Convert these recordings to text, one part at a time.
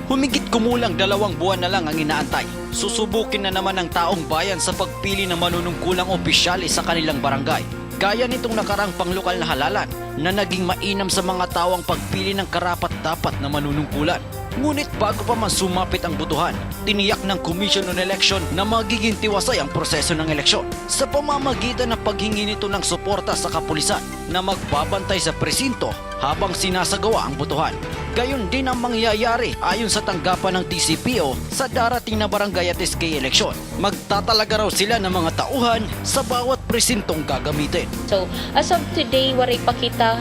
Humigit kumulang 2 buwan na lang ang inaantay. Susubukin na naman ng taong bayan sa pagpili ng manunungkulang opisyal sa kanilang barangay. Gaya nitong nakarang panglokal na halalan na naging mainam sa mga tao ang pagpili ng karapat-dapat na manunungkulan. Ngunit bago pa man sumapit ang botohan, tiniyak ng Commission on Election na magiging tiwasay ang proseso ng eleksyon sa pamamagitan ng paghingi nito ng suporta sa kapulisan na magbabantay sa presinto habang sinasagawa ang botohan. Gayon din ang mangyayari ayon sa tanggapan ng TCPO sa darating na barangay at SK eleksyon. Magtatalaga raw sila ng mga tauhan sa bawat presintong gagamitin. So, as of today, waray pakita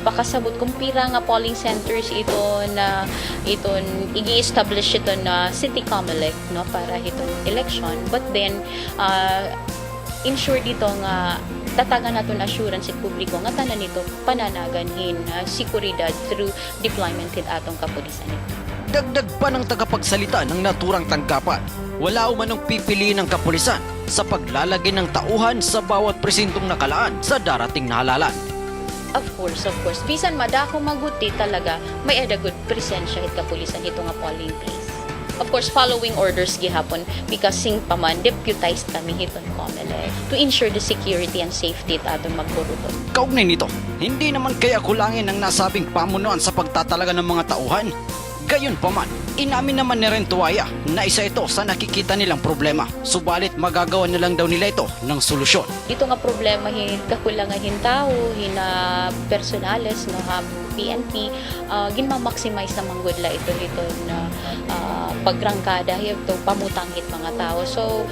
pakasabot kung pira nga polling centers iton i-establish ito na City Comelec no para itong election. But then ensure dito nga tatagan naton assurance sa publiko nga tanan nito pananaganhin seguridad through deployment atong kapulisan nito. Dagdag pa ng tagapagsalita ng naturang tanggapan, wala umanong pipiliin ng kapulisan sa paglalagay ng tauhan sa bawat presintong nakalaan sa darating na halalan. Of course. Bisan madako maguti talaga, may good presensya hit kapulisan ito nga polling place. Of course, following orders gihapon because sing paman deputized kami hiton COMELEC to ensure the security and safety at atong magburuton. Kaugnay nito, hindi naman kaya kulangin ang nasabing pamunuan sa pagtatalaga ng mga tauhan. Gayon pa man, inamin naman ni Rentuaya na isa ito sa nakikita nilang problema. Subalit magagawa na lang daw nila ito ng solusyon. Dito nga problema kakulangan tao, personales no ha PNP ginma-maximize na manggudla ito na pagrangkada ito pamutangit mga tao. So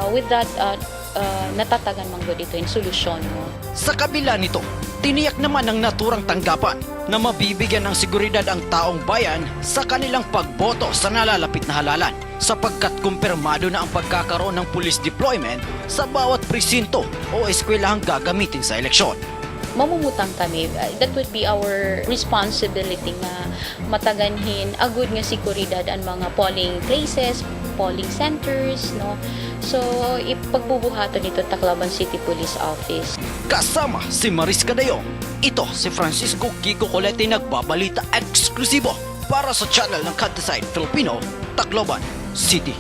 with that natatagan manggod ito in solusyon mo. Sa kabila nito, tiniyak naman ng naturang tanggapan na mabibigyan ng seguridad ang taong bayan sa kanilang pagboto sa nalalapit na halalan sapagkat kumpirmado na ang pagkakaroon ng police deployment sa bawat presinto o eskwelahang gagamitin sa eleksyon. Mamumutang kami, that would be our responsibility na mataganhin agud nga seguridad ang mga polling places, polling centers, no? So, ipagbubuhaton ito Tacloban City Police Office. Kasama si Maris Cadayong, ito si Francisco Kiko Colete nagbabalita eksklusibo para sa channel ng Countryside Filipino, Tacloban City.